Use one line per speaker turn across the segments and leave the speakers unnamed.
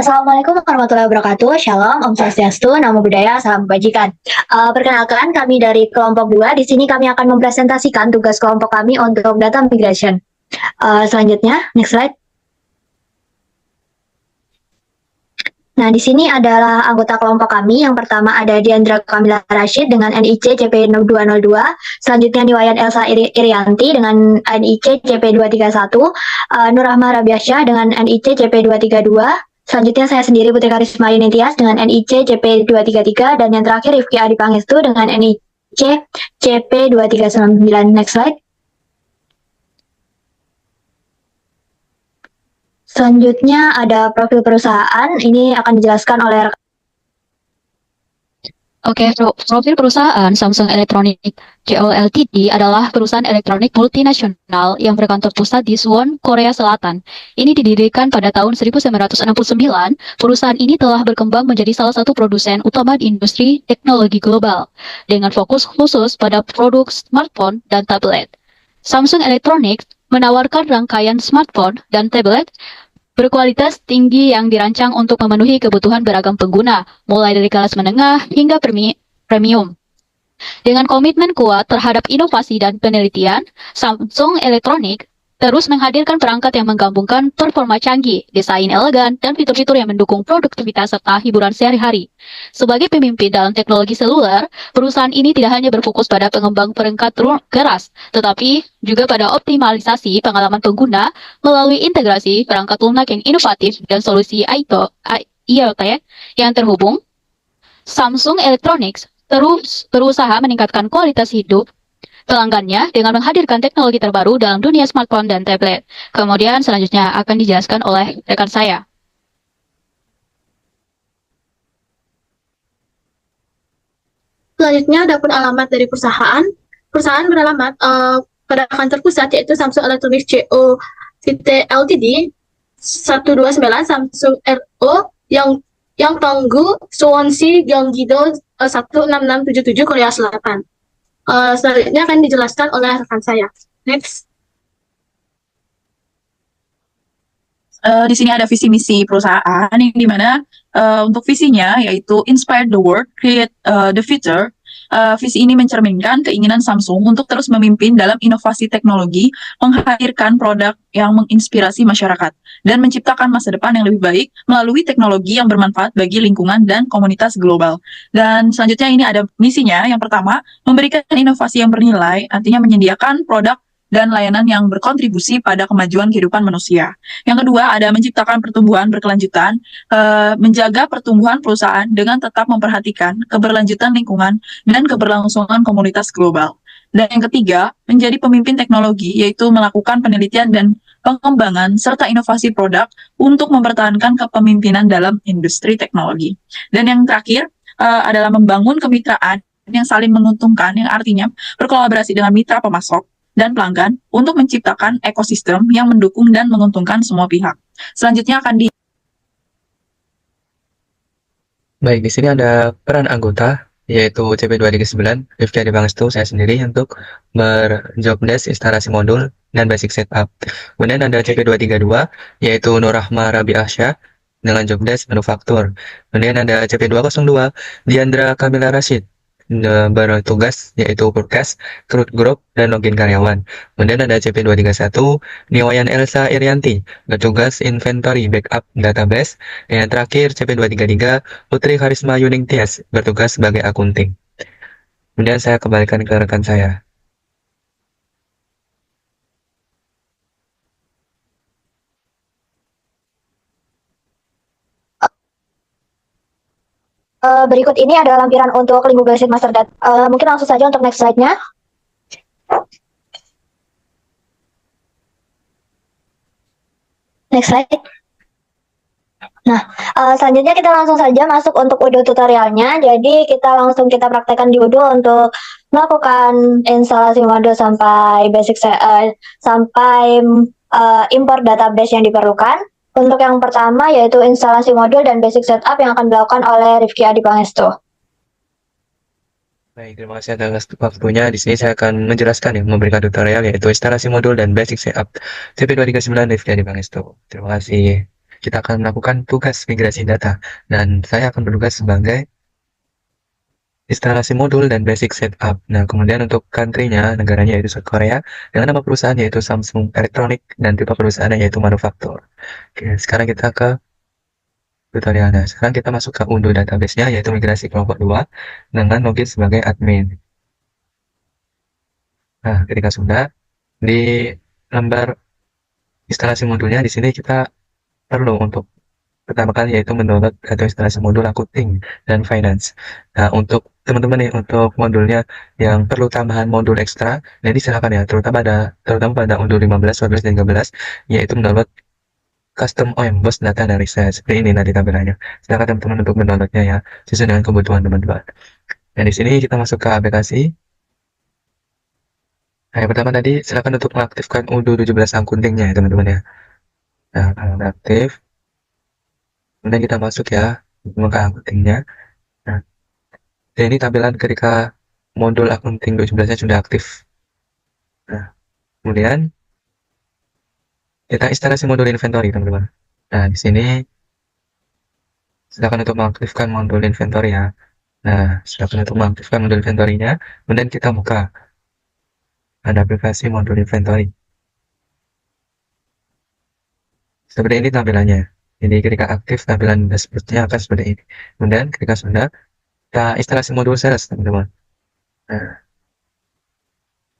Assalamualaikum warahmatullahi wabarakatuh. Shalom, Om Swastiastu, Namo Buddhaya, Salam Kebajikan. Perkenalkan, kami dari kelompok 2. Di sini kami akan mempresentasikan tugas kelompok kami untuk data migration. Selanjutnya, next slide. Nah, di sini adalah anggota kelompok kami. Yang pertama ada Diandra Kamila Rashid dengan NIC JP202. Selanjutnya Niwayan Elsa Irianti dengan NIC JP231. Nurrahma Rabiasyah dengan NIC JP232. Selanjutnya saya sendiri Putri Karisma Yunitias dengan NIC JP233. Dan yang terakhir Rifki Adi Pangestu dengan NIC JP2399. Next slide. Selanjutnya ada profil perusahaan, ini akan dijelaskan oleh
Oke, profil perusahaan Samsung Electronics Co. Ltd adalah perusahaan elektronik multinasional yang berkantor pusat di Suwon, Korea Selatan. Ini didirikan pada tahun 1969. Perusahaan ini telah berkembang menjadi salah satu produsen utama di industri teknologi global, dengan fokus khusus pada produk smartphone dan tablet. Samsung Electronics menawarkan rangkaian smartphone dan tablet berkualitas tinggi yang dirancang untuk memenuhi kebutuhan beragam pengguna, mulai dari kelas menengah hingga premium. Dengan komitmen kuat terhadap inovasi dan penelitian, Samsung Electronics terus menghadirkan perangkat yang menggabungkan performa canggih, desain elegan, dan fitur-fitur yang mendukung produktivitas serta hiburan sehari-hari. Sebagai pemimpin dalam teknologi seluler, perusahaan ini tidak hanya berfokus pada pengembang perangkat keras, tetapi juga pada optimalisasi pengalaman pengguna melalui integrasi perangkat lunak yang inovatif dan solusi IoT yang terhubung. Samsung Electronics terus berusaha meningkatkan kualitas hidup pelanggannya dengan menghadirkan teknologi terbaru dalam dunia smartphone dan tablet. Kemudian selanjutnya akan dijelaskan oleh rekan saya.
Selanjutnya adapun alamat dari perusahaan. Perusahaan beralamat pada kantor pusat yaitu Samsung Electronics Co. Ltd 129 Samsung RO yang Tonggu, Swansea, Gyeonggi-do 16677 Korea Selatan. Selanjutnya akan dijelaskan oleh rekan saya. Next.
Di sini ada visi misi perusahaan yang dimana untuk visinya yaitu Inspire the World, Create the Future. Visi ini mencerminkan keinginan Samsung untuk terus memimpin dalam inovasi teknologi, menghadirkan produk yang menginspirasi masyarakat, dan menciptakan masa depan yang lebih baik melalui teknologi yang bermanfaat bagi lingkungan dan komunitas global. Dan selanjutnya ini ada misinya. Yang pertama, memberikan inovasi yang bernilai, artinya menyediakan produk dan layanan yang berkontribusi pada kemajuan kehidupan manusia. Yang kedua, ada menciptakan pertumbuhan berkelanjutan, menjaga pertumbuhan perusahaan dengan tetap memperhatikan keberlanjutan lingkungan dan keberlangsungan komunitas global. Dan yang ketiga, menjadi pemimpin teknologi, yaitu melakukan penelitian dan pengembangan serta inovasi produk untuk mempertahankan kepemimpinan dalam industri teknologi. Dan yang terakhir adalah membangun kemitraan yang saling menguntungkan, yang artinya berkolaborasi dengan mitra pemasok dan pelanggan untuk menciptakan ekosistem yang mendukung dan menguntungkan semua pihak. Selanjutnya akan
Baik, di sini ada peran anggota, yaitu CP239, Rifki Adi Pangestu, saya sendiri untuk berjobdesk instalasi modul dan basic setup. Kemudian ada CP232, yaitu Nurrahma Rabiasyah dengan jobdesk manufaktur. Kemudian ada CP202, Diandra Kamila Rashid, bertugas yaitu forecast, recruit group, dan login karyawan. Kemudian ada CP231, Niwayan Elsa Irianti, bertugas inventory, backup, database. Dan yang terakhir CP233, Putri Karisma Yunitias, bertugas sebagai akunting. Kemudian saya kembalikan ke rekan saya.
Berikut ini adalah lampiran untuk link Google Sheet Master Data. Mungkin langsung saja untuk next slide-nya. Next slide. Nah, selanjutnya kita langsung saja masuk untuk Udo tutorialnya. Jadi kita praktekkan di Udo untuk melakukan instalasi modul sampai basic sampai import database yang diperlukan. Untuk yang pertama yaitu instalasi modul dan basic setup yang akan dilakukan oleh Rifki Adi Pangestu.
Baik, terima kasih atas waktunya. Di sini saya akan menjelaskan memberikan tutorial yaitu instalasi modul dan basic setup CP239 Rifki Adi Pangestu. Terima kasih. kita akan melakukan tugas migrasi data. Dan saya akan bertugas sebagai instalasi modul dan basic setup. Nah, kemudian untuk country-nya, negaranya yaitu South Korea, dengan nama perusahaan yaitu Samsung Electronic, dan tipe perusahaannya yaitu manufaktur. Oke, sekarang kita ke tutorialnya. Sekarang kita masuk ke unduh database-nya, yaitu migrasi kelompok 2, dengan login sebagai admin. Nah, ketika sudah, di lembar instalasi modulnya, di sini kita perlu untuk pertama kali yaitu mendownload atau instalasi modul accounting dan finance. Nah, untuk teman-teman nih, untuk modulnya yang perlu tambahan modul ekstra, nah ini silakan ya, terutama pada unduh 15, 14, dan 13, yaitu mendownload custom OEM-BOSS data dari saya. Seperti ini nanti tampilannya. Silakan teman-teman untuk mendownloadnya ya, sesuai dengan kebutuhan teman-teman. Nah, di sini kita masuk ke aplikasi. Nah, yang pertama tadi, silakan untuk mengaktifkan unduh 17 accounting-nya ya teman-teman ya. Nah, kalau udah aktif, kemudian kita masuk ya, ke accounting-nya. Nah, dan ini tampilan ketika modul accounting 17-nya sudah aktif. Nah, kemudian kita instalasi modul inventory, teman-teman. Nah, di sini silakan untuk mengaktifkan modul inventory ya. Nah, silakan untuk mengaktifkan modul inventory-nya, kemudian kita buka ada aplikasi modul inventory. Seperti ini tampilannya. Jadi ketika aktif, tampilan dashboard-nya akan seperti ini. Kemudian ketika sudah, kita instalasi modul sales, teman-teman. Nah,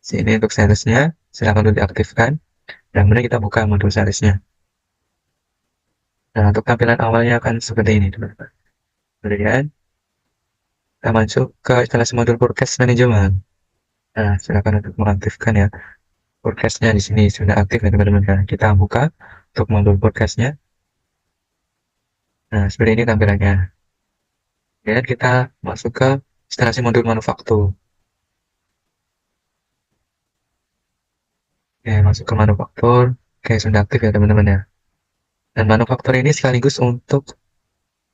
sini untuk salesnya, silakan untuk diaktifkan. Dan kemudian kita buka modul salesnya. Nah, untuk tampilan awalnya akan seperti ini, teman-teman. Kemudian, kita masuk ke instalasi modul forecast management. Nah, silakan untuk mengaktifkan ya. Forecast-nya di sini sudah aktif ya, teman-teman. Nah, kita buka untuk modul forecast-nya. Nah, seperti ini tampilannya. Kemudian kita masuk ke instalasi modul manufaktur. Oke, masuk ke manufaktur. Oke, sudah aktif ya, teman-teman ya. Dan manufaktur ini sekaligus untuk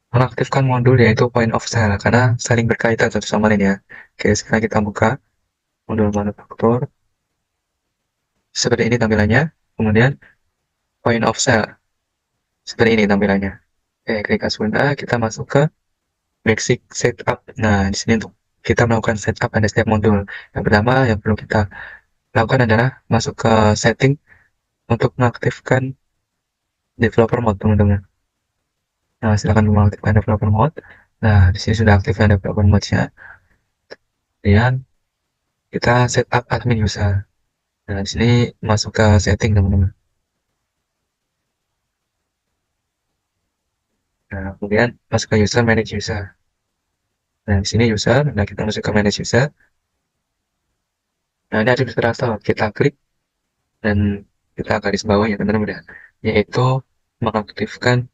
mengaktifkan modul yaitu point of sale karena saling berkaitan satu sama lain ya. Oke, sekarang kita buka modul manufaktur. Seperti ini tampilannya. Kemudian point of sale. Seperti ini tampilannya. Oke, klik sudah, kita masuk ke basic setup. Nah, di sini untuk kita melakukan setup pada setiap modul. Yang pertama yang perlu kita lakukan adalah masuk ke setting untuk mengaktifkan developer mode, teman-teman. Nah, silakan mengaktifkan developer mode. Nah, di sini sudah aktifkan developer mode-nya. Kemudian kita setup admin user. Nah, di sini masuk ke setting, teman-teman. Nah, kemudian masuk ke user, manage user. Nah, di sini user. Nah, kita masuk ke manage user. Nah, ini administrator. Kita klik dan kita garis bawah ya, teman-teman ya. Yaitu mengaktifkan.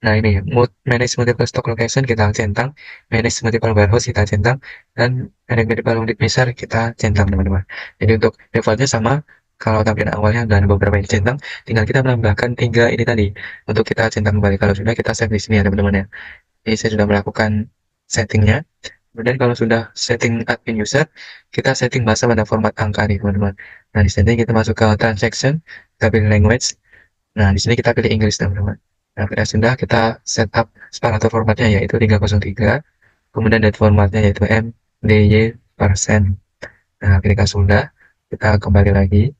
Nah, ini manage multiple stock location kita centang, manage multiple warehouse kita centang, dan manage multiple unit measure kita centang, teman-teman. Jadi untuk defaultnya sama, kalau tampilan awalnya dan beberapa yang centang, tinggal kita menambahkan 3 ini tadi untuk kita centang kembali. Kalau sudah, kita save di sini ya, teman-teman ya. Jadi saya sudah melakukan settingnya. Kemudian kalau sudah setting admin user, kita setting bahasa pada format angka nih, teman-teman. Nah, di sini kita masuk ke transaction, kita pilih language. Nah, di sini kita pilih English, teman-teman. Nah, ketika sudah, kita setup separator formatnya yaitu 303, kemudian date formatnya yaitu MDY%. Nah, ketika sudah, kita kembali lagi.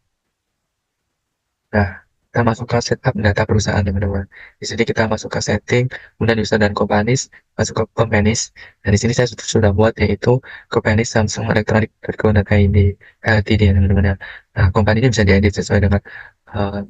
Nah, kita masuk ke setup data perusahaan, teman-teman. Di sini kita masuk ke setting, kemudian user dan companies, masuk ke companies. Dan di sini saya sudah buat yaitu companies Samsung Electronic.co.id Ltd, teman-teman ya. Nah, company ini bisa diedit sesuai dengan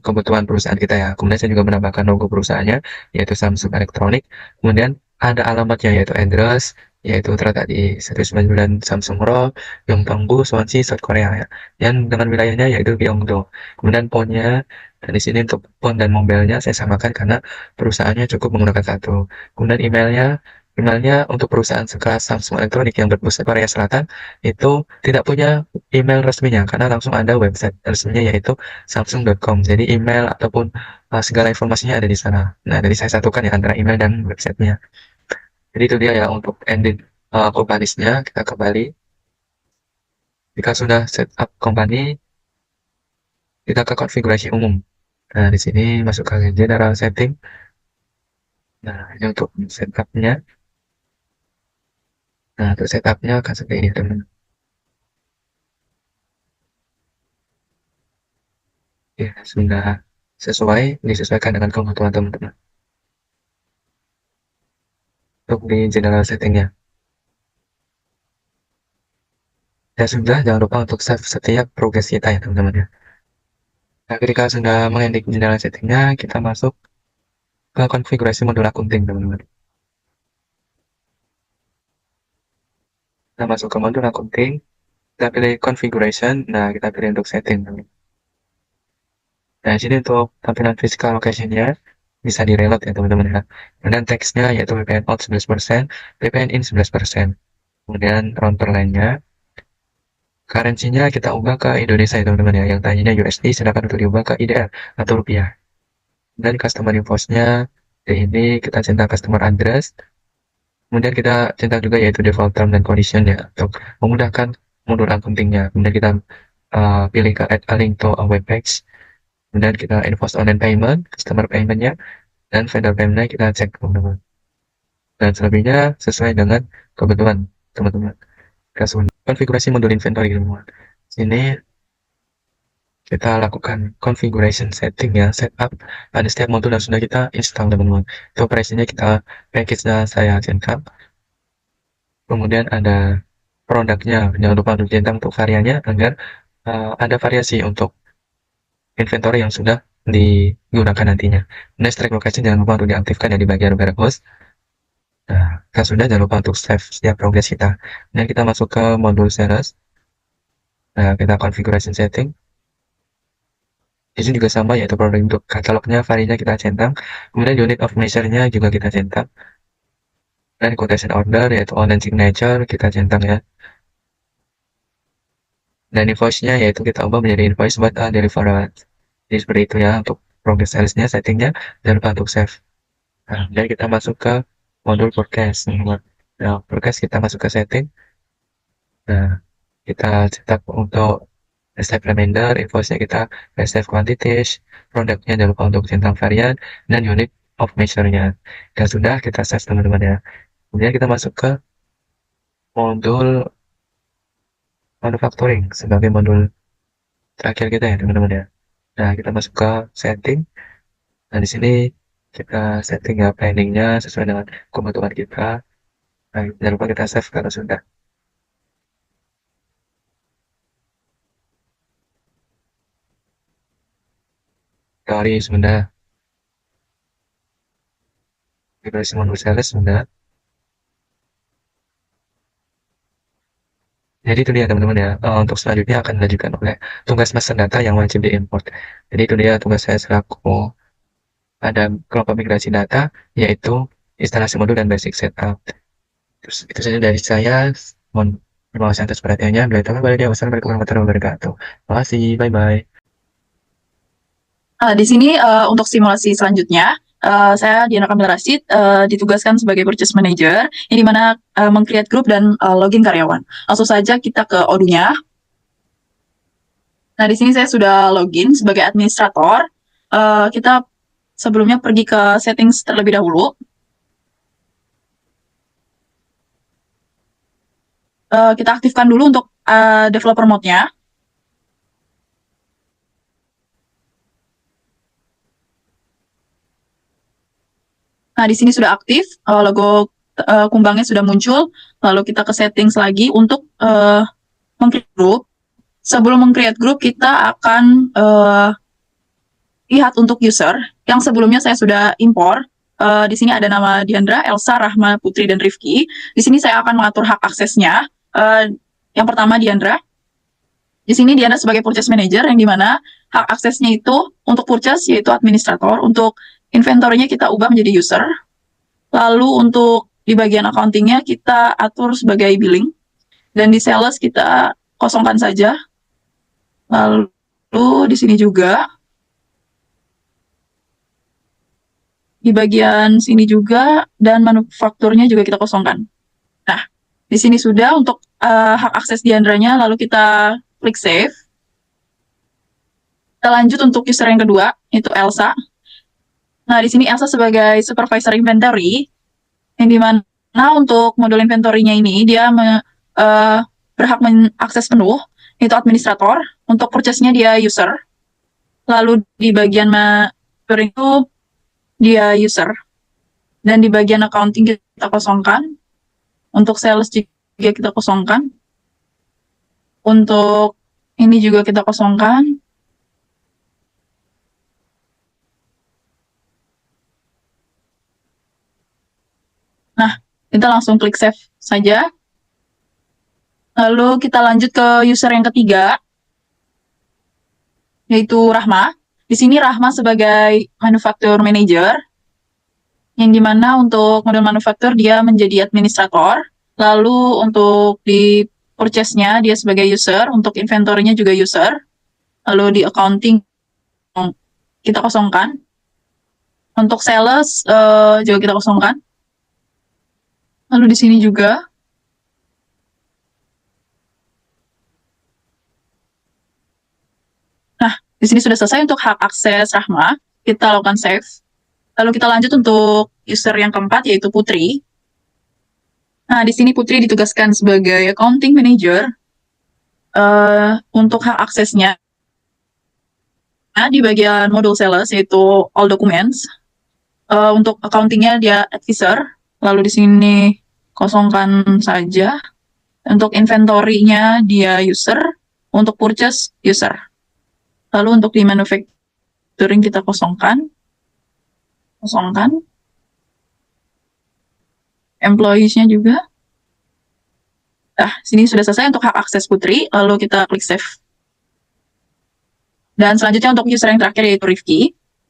kebutuhan perusahaan kita ya. Kemudian saya juga menambahkan logo perusahaannya yaitu Samsung Electronic. Kemudian ada alamatnya yaitu address, yaitu terletak di 199 Samsung Road, Gyeonggang-gu, Swansea, South Korea ya. Dan dengan wilayahnya yaitu Gyeongdo. Kemudian phone-nya, dan di sini untuk phone dan mobilenya saya samakan karena perusahaannya cukup menggunakan satu. Kemudian emailnya untuk perusahaan sekelas Samsung Electronic yang berpusat Korea Selatan itu tidak punya email resminya karena langsung ada website resminya yaitu samsung.com. Jadi email ataupun segala informasinya ada di sana. Nah, jadi saya satukan ya antara email dan websitenya. Jadi itu dia ya untuk edit companies-nya. Kita kembali. Jika sudah setup company, kita ke konfigurasi umum. Nah, di sini masuk ke general setting. Nah, ini untuk setupnya. Nah, untuk setupnya akan seperti ini, teman. Ya, sudah sesuai, disesuaikan dengan kebutuhan teman-teman. Untuk di general settingnya. Ya sudah, jangan lupa untuk save setiap progres kita ya teman-teman ya. Nah, ketika sudah mengending general settingnya, kita masuk ke konfigurasi modul akunting teman-teman. Kita masuk ke modul akunting, kita pilih configuration, nah kita pilih untuk setting teman-teman. Nah, di sini untuk tampilan physical location-nya bisa di-reload ya teman-teman ya. Kemudian teksnya yaitu VPN out 11%, VPN in 11%. Kemudian router lainnya, currency-nya kita ubah ke Indonesia ya teman-teman ya. Yang tadinya USD sedangkan untuk diubah ke IDR atau rupiah. Dan customer invoice-nya di ini kita centang customer address. Kemudian kita centang juga yaitu default term dan condition ya untuk memudahkan modul akuntingnya. Kemudian kita pilih ke add a link to a web page. Kemudian kita invoice online payment, customer payment-nya, dan vendor payment-nya kita cek teman-teman. Dan selebihnya sesuai dengan kebutuhan teman-teman. Konfigurasi modul inventory teman-teman. Sini kita lakukan configuration setting ya, setup pada setiap modul yang sudah kita install teman-teman. Itu operasinya kita package-nya saya centang. Kemudian ada produknya, jangan lupa untuk centang untuk variannya agar ada variasi untuk inventory yang sudah digunakan nantinya. Next track location jangan lupa untuk diaktifkan ya di bagian warehouse. Nah, kalau sudah jangan lupa untuk save setiap progres kita. Dan kita masuk ke modul sales. Nah, kita configuration setting. Di sini juga sama yaitu produk untuk katalognya, varinya kita centang. Kemudian unit of measure-nya juga kita centang. Dan quotation order yaitu online signature kita centang ya. Dan invoice-nya yaitu kita ubah menjadi invoice buat delivered. Jadi seperti itu ya untuk progress sales-nya, settingnya, jangan lupa untuk save. Nah, dan kita masuk ke modul forecast. Nah, forecast kita masuk ke setting. Nah, kita cetak untuk step remainder, invoice-nya kita save quantities, produknya jangan lupa untuk centang varian, dan unit of measure-nya. Dan sudah kita save teman-teman ya. Kemudian kita masuk ke modul manufacturing sebagai modul terakhir kita ya teman-teman ya. Nah, kita masuk ke setting. Nah, di sini kita setting ya planningnya sesuai dengan kebutuhan kita. Nah, jangan lupa kita save kalau sudah. Dari sudah. Migrasi modul sales sudah. Jadi itu dia teman-teman ya. Untuk selanjutnya akan dilanjutkan oleh tugas master data yang wajib diimport. Jadi itu dia tugas saya selaku pada kelompok migrasi data, yaitu instalasi modul dan basic setup. Terus itu saja dari saya. Mohon terima kasih atas perhatiannya. Wassalamualaikum warahmatullahi wabarakatuh. Terima kasih. Bye-bye.
Di sini untuk simulasi selanjutnya, saya Diana Kamil Rashid ditugaskan sebagai purchase manager, yang dimana meng-create grup dan login karyawan. Langsung saja kita ke Odoo-nya. Nah, di sini saya sudah login sebagai administrator. Kita sebelumnya pergi ke settings terlebih dahulu. Kita aktifkan dulu untuk developer mode-nya. Nah, di sini sudah aktif, logo kumbangnya sudah muncul. Lalu kita ke settings lagi untuk meng-create group. Sebelum meng-create group, kita akan lihat untuk user yang sebelumnya saya sudah impor. Di sini ada nama Diandra, Elsa, Rahma, Putri, dan Rifki. Di sini saya akan mengatur hak aksesnya. Yang pertama Diandra. Di sini Diandra sebagai purchase manager, yang dimana hak aksesnya itu untuk purchase yaitu administrator. Untuk inventory-nya kita ubah menjadi user. Lalu untuk di bagian accounting-nya kita atur sebagai billing. Dan di sales kita kosongkan saja. Lalu di sini juga. Di bagian sini juga, dan manufakturnya juga kita kosongkan. Nah, di sini sudah untuk hak akses Diandranya, lalu kita klik save. Kita lanjut untuk user yang kedua, itu Elsa. Nah, di sini Elsa sebagai supervisor inventory, yang dimana untuk modul inventory-nya ini, dia berhak mengakses penuh, itu administrator, untuk purchase-nya dia user. Lalu di bagian monitoring itu dia user. Dan di bagian accounting kita kosongkan. Untuk sales juga kita kosongkan. Untuk ini juga kita kosongkan. Nah, kita langsung klik save saja. Lalu kita lanjut ke user yang ketiga, yaitu Rahma. Di sini Rahma sebagai manufacturer manager, yang dimana untuk model manufaktur dia menjadi administrator. Lalu untuk di purchase-nya dia sebagai user, untuk inventory-nya juga user. Lalu di accounting kita kosongkan. Untuk sales juga kita kosongkan. Lalu di sini juga. Nah, di sini sudah selesai untuk hak akses Rahma. Kita lakukan save. Lalu kita lanjut untuk user yang keempat, yaitu Putri. Nah, di sini Putri ditugaskan sebagai accounting manager. Untuk hak aksesnya di bagian modul sales, yaitu all documents. Untuk accountingnya dia advisor. Lalu di sini kosongkan saja. Untuk inventory-nya dia user. Untuk purchase, user. Lalu untuk di manufacturing kita kosongkan. Employees-nya juga. Nah, sini sudah selesai untuk hak akses Putri. Lalu kita klik save. Dan selanjutnya untuk user yang terakhir, yaitu Rifki.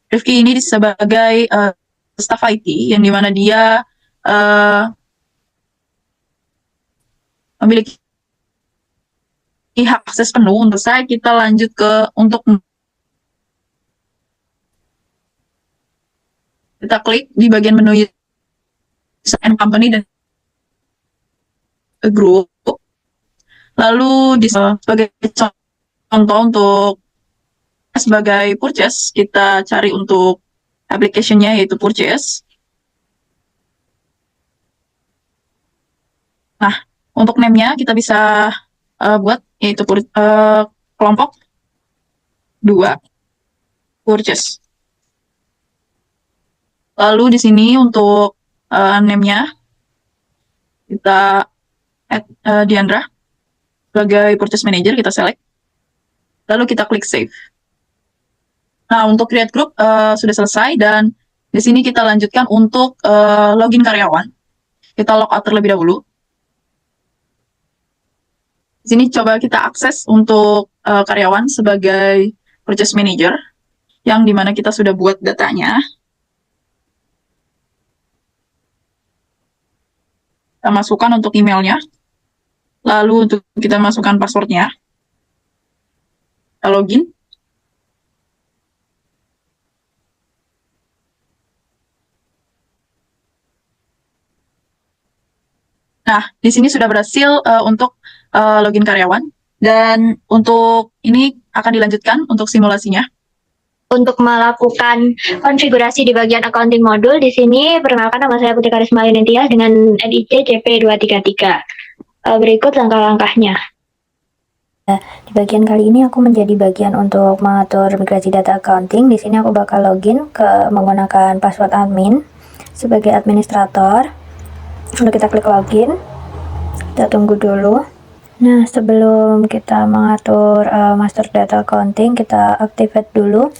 Rifki ini sebagai staff IT, yang dimana dia memiliki hak akses penuh. Untuk saya, kita lanjut ke untuk kita klik di bagian menu user and company dan group. Lalu sebagai contoh untuk sebagai purchase, kita cari untuk application-nya, yaitu purchase. Nah, untuk name-nya kita bisa buat, yaitu kelompok 2 purchase. Lalu di sini untuk name-nya kita add Diandra sebagai purchase manager, kita select. Lalu kita klik save. Nah, untuk create group sudah selesai, dan di sini kita lanjutkan untuk login karyawan. Kita log out terlebih dahulu. Di sini coba kita akses untuk karyawan sebagai purchase manager, yang dimana kita sudah buat datanya. Kita masukkan untuk emailnya. Lalu untuk kita masukkan passwordnya. Kita login. Nah, di sini sudah berhasil untuk login karyawan. Dan untuk ini akan dilanjutkan untuk simulasinya.
Untuk melakukan konfigurasi di bagian accounting modul, di sini perkenalkan, nama saya Putri Karisma Yunitias dengan NIC CP233. Berikut langkah-langkahnya. Di bagian kali ini aku menjadi bagian untuk mengatur migrasi data accounting. Di sini aku bakal login menggunakan password admin sebagai administrator. Lalu kita klik login. Kita tunggu dulu. Nah, sebelum kita mengatur master data accounting, kita activate dulu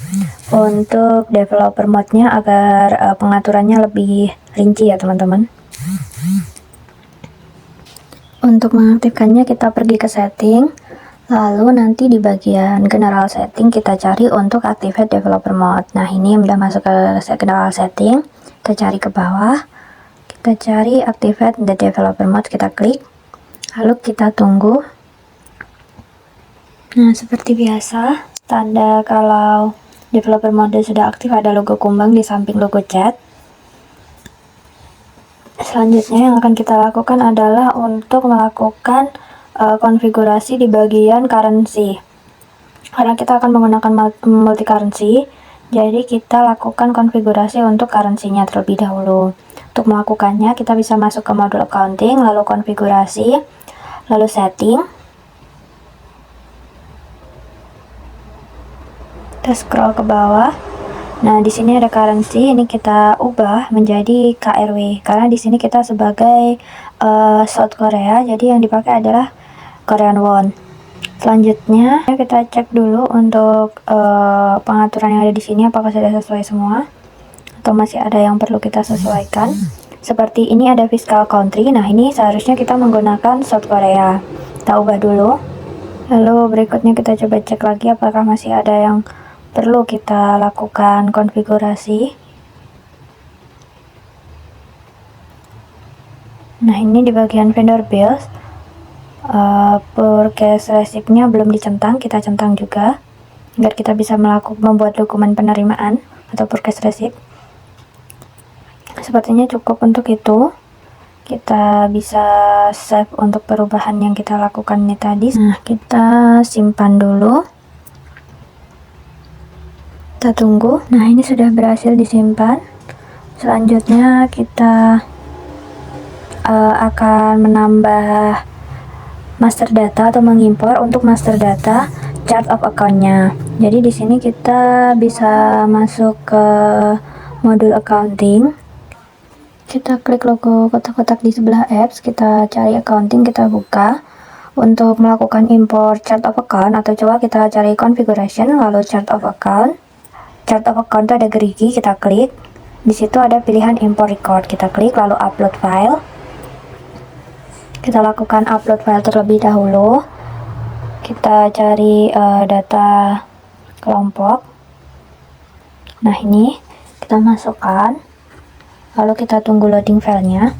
untuk developer mode-nya agar pengaturannya lebih rinci ya teman-teman. Untuk mengaktifkannya kita pergi ke setting, lalu nanti di bagian general setting kita cari untuk activate developer mode. Nah, ini udah masuk ke general setting, kita cari ke bawah, kita cari activate the developer mode, kita klik. Lalu kita tunggu. Nah, seperti biasa, tanda kalau developer mode sudah aktif ada logo kumbang di samping logo chat. Selanjutnya yang akan kita lakukan adalah untuk melakukan konfigurasi di bagian currency. Karena kita akan menggunakan multi currency, jadi kita lakukan konfigurasi untuk currency-nya terlebih dahulu. Untuk melakukannya, kita bisa masuk ke modul accounting, lalu konfigurasi, lalu setting. Kita scroll ke bawah. Nah, di sini ada currency, ini kita ubah menjadi KRW karena di sini kita sebagai South Korea, jadi yang dipakai adalah Korean won. Selanjutnya kita cek dulu untuk pengaturan yang ada di sini apakah sudah sesuai semua atau masih ada yang perlu kita sesuaikan. Seperti ini ada fiscal country. Nah, ini seharusnya kita menggunakan South Korea. Kita ubah dulu. Lalu berikutnya kita coba cek lagi apakah masih ada yang perlu kita lakukan konfigurasi. Nah, ini di bagian vendor bills, purchase receipt-nya belum dicentang, kita centang juga agar kita bisa membuat dokumen penerimaan atau purchase receipt. Sepertinya cukup untuk itu. Kita bisa save untuk perubahan yang kita lakukan ini tadi. Nah, kita simpan dulu. Kita tunggu. Nah, ini sudah berhasil disimpan. Selanjutnya kita akan menambah master data atau mengimpor untuk master data chart of account-nya. Jadi di sini kita bisa masuk ke modul accounting. Kita klik logo kotak-kotak di sebelah apps, kita cari accounting, kita buka. Untuk melakukan import chart of account atau coba kita cari configuration, lalu chart of account. Chart of account itu ada gerigi, kita klik. Di situ ada pilihan import record, kita klik lalu upload file. Kita lakukan upload file terlebih dahulu. Kita cari data kelompok. Nah, ini kita masukkan. Lalu kita tunggu loading filenya.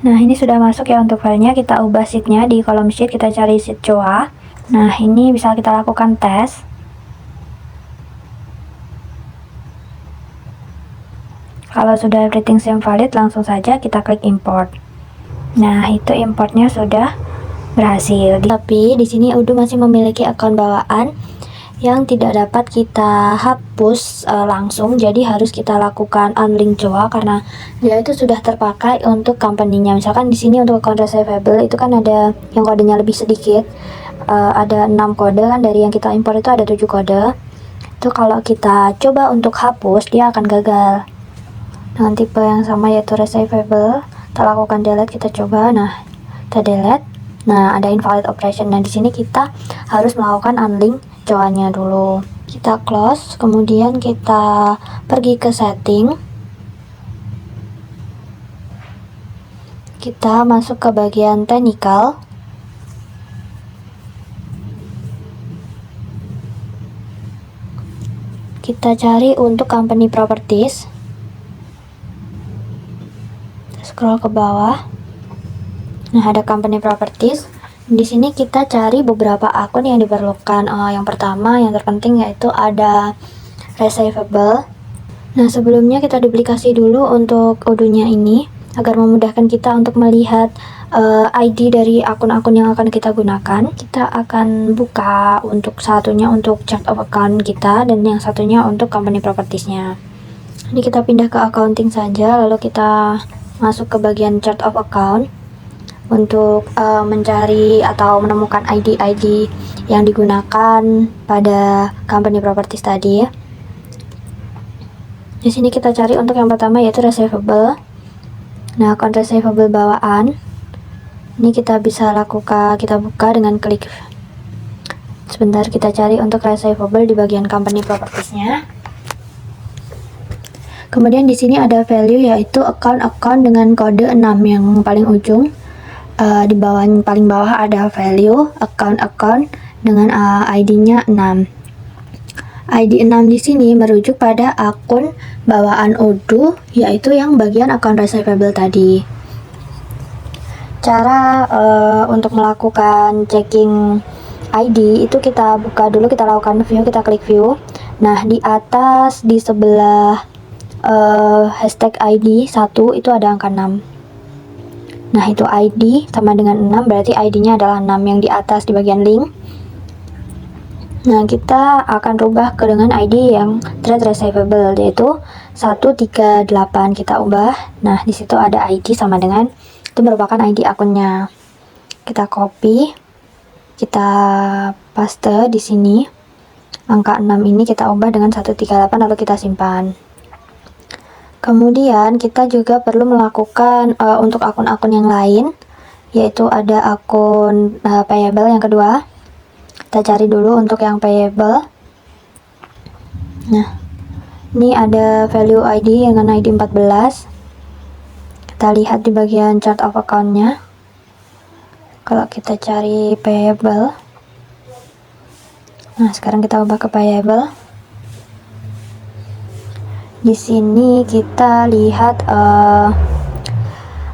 Nah, ini sudah masuk ya untuk filenya. Kita ubah sheet-nya di kolom sheet, kita cari sheet COA. Nah, ini bisa kita lakukan tes. Kalau sudah everything seem valid, langsung saja kita klik import. Nah, itu importnya sudah berhasil. Tapi di sini Udu masih memiliki akun bawaan yang tidak dapat kita hapus langsung, jadi harus kita lakukan unlink COA karena dia itu sudah terpakai untuk company-nya. Misalkan di sini untuk account receivable itu kan ada yang kodenya lebih sedikit, ada 6 kode kan, dari yang kita import itu ada 7 kode. Itu kalau kita coba untuk hapus, dia akan gagal. Dengan tipe yang sama yaitu receivable, kita lakukan delete, kita coba. Nah, kita delete. Nah, ada invalid operation. Nah, di sini kita harus melakukan unlink COA-nya dulu. Kita close, kemudian kita pergi ke setting. Kita masuk ke bagian technical. Kita cari untuk company properties. Scroll ke bawah. Nah, ada company properties. Di sini kita cari beberapa akun yang diperlukan. Yang pertama, yang terpenting yaitu ada receivable. Nah, sebelumnya kita duplikasi dulu untuk Udu-nya ini agar memudahkan kita untuk melihat ID dari akun-akun yang akan kita gunakan. Kita akan buka untuk satunya untuk chart of account kita dan yang satunya untuk company properties-nya. Ini kita pindah ke accounting saja, lalu kita masuk ke bagian chart of account untuk mencari atau menemukan ID-ID yang digunakan pada company properties tadi. Di sini kita cari untuk yang pertama yaitu receivable. Nah, account receivable bawaan ini kita bisa lakukan, kita buka dengan klik. Sebentar, kita cari untuk receivable di bagian company properties-nya. Kemudian di sini ada value yaitu account dengan kode 6 yang paling ujung. Di bawah, paling bawah ada value account dengan ID-nya 6. ID 6 di sini merujuk pada akun bawaan Udu, yaitu yang bagian account receivable tadi. Cara untuk melakukan checking ID itu kita buka dulu, kita lakukan view, kita klik view. Nah, di atas di sebelah hashtag ID 1 itu ada angka 6. Nah, itu ID sama dengan 6, berarti ID-nya adalah 6 yang di atas di bagian link. Nah, kita akan rubah ke dengan ID yang thread receivable, yaitu 138 kita ubah. Nah, di situ ada ID sama dengan itu merupakan ID akunnya. Kita copy, kita paste di sini. Angka 6 ini kita ubah dengan 138 lalu kita simpan. Kemudian kita juga perlu melakukan untuk akun-akun yang lain, yaitu ada akun payable yang kedua. Kita cari dulu untuk yang payable. Nah, ini ada value ID dengan ID 14. Kita lihat di bagian chart of account-nya. Kalau kita cari payable, nah sekarang kita ubah ke payable. Di sini kita lihat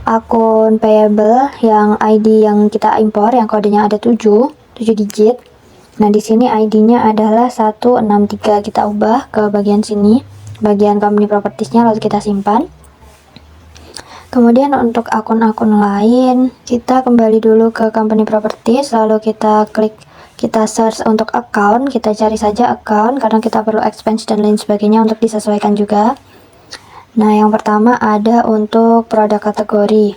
akun payable yang ID yang kita impor yang kodenya ada 7 digit. Nah, di sini ID-nya adalah 163. Kita ubah ke bagian sini, bagian company properties-nya, lalu kita simpan. Kemudian untuk akun-akun lain, kita kembali dulu ke company properties, lalu kita klik, kita search untuk account, kita cari saja account karena kita perlu expense dan lain sebagainya untuk disesuaikan juga. Nah, yang pertama ada untuk produk kategori.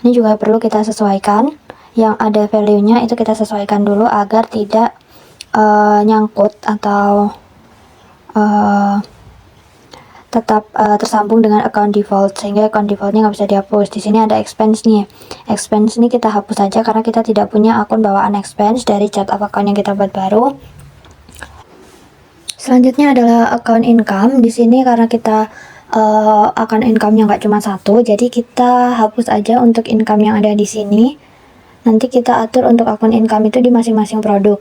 Ini juga perlu kita sesuaikan. Yang ada value-nya itu kita sesuaikan dulu agar tidak nyangkut atau tetap tersambung dengan account default, sehingga account defaultnya nggak bisa dihapus. Di sini ada expense nih. Expense ini kita hapus saja karena kita tidak punya akun bawaan expense dari chart of account yang kita buat baru. Selanjutnya adalah account income. Di sini karena kita account income-nya nggak cuma satu, jadi kita hapus aja untuk income yang ada di sini. Nanti kita atur untuk akun income itu di masing-masing produk.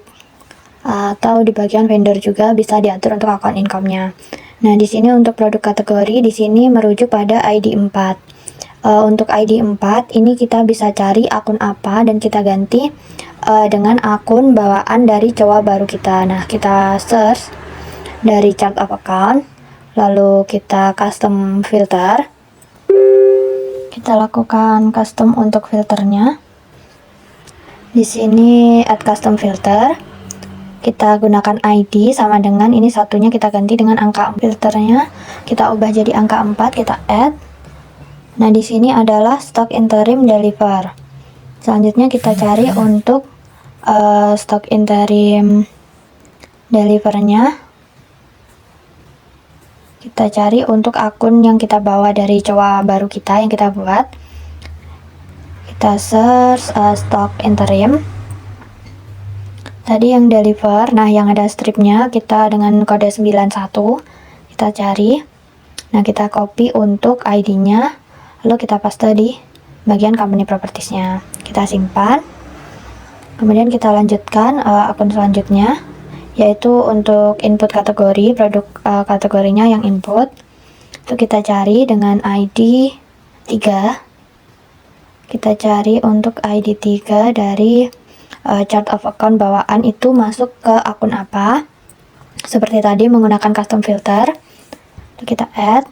Atau di bagian vendor juga bisa diatur untuk account income-nya. Nah, di sini untuk produk kategori di sini merujuk pada ID 4. Untuk ID 4 ini kita bisa cari akun apa dan kita ganti dengan akun bawaan dari cowa baru kita. Nah, kita search dari chart of account, lalu kita custom filter. Kita lakukan custom untuk filternya. Di sini add custom filter. Kita gunakan ID sama dengan ini, satunya kita ganti dengan angka filternya, kita ubah jadi angka 4, kita add. Nah, di sini adalah stock interim deliver. Selanjutnya kita cari untuk stock interim delivernya. Kita cari untuk akun yang kita bawa dari cowa baru kita yang kita buat. Kita search stock interim. Tadi yang deliver, nah yang ada stripnya kita dengan kode 91 kita cari. Nah, kita copy untuk ID-nya, lalu kita paste di bagian company properties-nya. Kita simpan. Kemudian kita lanjutkan akun selanjutnya, yaitu untuk input kategori, produk kategorinya yang input. Itu kita cari dengan ID 3. Kita cari untuk ID 3 dari chart of account bawaan itu masuk ke akun apa. Seperti tadi menggunakan custom filter. Itu kita add.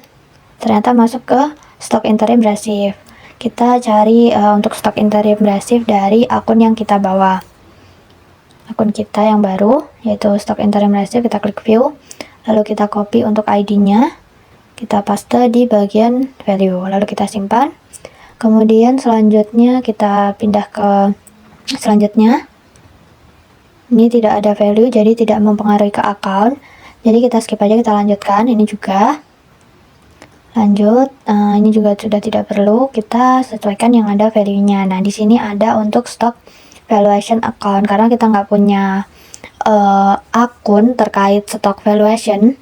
Ternyata masuk ke stock interim receive. Kita cari untuk stock interim receive dari akun yang kita bawa. Akun kita yang baru, yaitu stock interim receive, kita klik view. Lalu kita copy untuk ID-nya. Kita paste di bagian value. Lalu kita simpan. Kemudian selanjutnya kita pindah ke selanjutnya. Ini tidak ada value, jadi tidak mempengaruhi ke account. Jadi kita skip aja, kita lanjutkan. Ini juga lanjut. Ini juga sudah tidak perlu. Kita sesuaikan yang ada value-nya. Nah, di sini ada untuk stock valuation account. Karena kita nggak punya akun terkait stock valuation,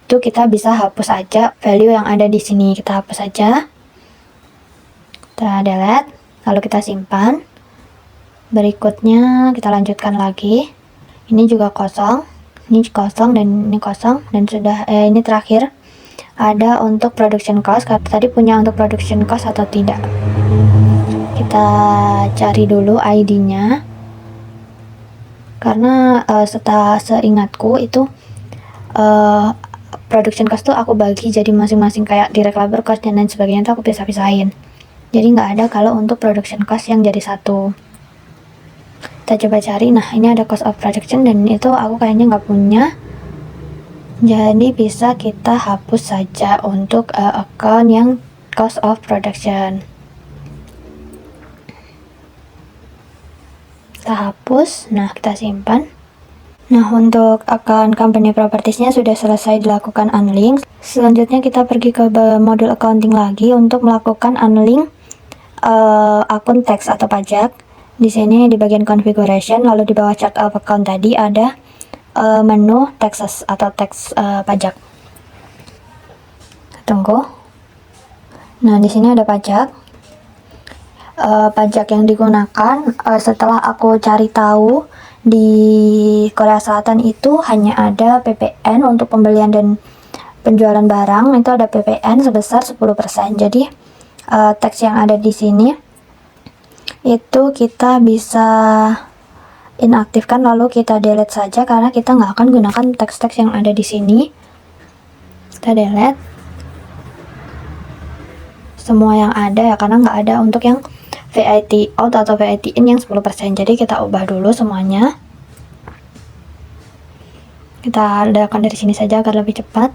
itu kita bisa hapus aja value yang ada di sini. Kita hapus aja. Kita delete. Lalu kita simpan. Berikutnya kita lanjutkan lagi. Ini juga kosong, ini kosong, dan ini kosong, dan sudah ini terakhir ada untuk production cost. Tadi punya untuk production cost atau tidak? Kita cari dulu ID-nya. Karena seingatku itu production cost tuh aku bagi jadi masing-masing, kayak direct labor cost dan lain sebagainya, tuh aku pisah-pisahin. Jadi nggak ada kalau untuk production cost yang jadi satu. Kita coba cari. Nah, ini ada cost of production dan itu aku kayaknya nggak punya. Jadi bisa kita hapus saja untuk account yang cost of production. Kita hapus. Nah, kita simpan. Nah, untuk account company propertiesnya sudah selesai dilakukan unlink. Selanjutnya kita pergi ke modul accounting lagi untuk melakukan unlink akun tax atau pajak. Di sini di bagian configuration, lalu di bawah chart of account tadi ada menu taxes atau tax pajak. Tunggu. Nah, di sini ada pajak. Pajak yang digunakan setelah aku cari tahu di Korea Selatan itu hanya ada PPN untuk pembelian dan penjualan barang, itu ada PPN sebesar 10%. Jadi tax yang ada di sini itu kita bisa inaktifkan lalu kita delete saja karena kita nggak akan gunakan tax-tax yang ada di sini. Kita delete semua yang ada ya, karena nggak ada untuk yang VAT out atau VAT in yang 10%. Jadi kita ubah dulu semuanya. Kita adakan dari sini saja agar lebih cepat.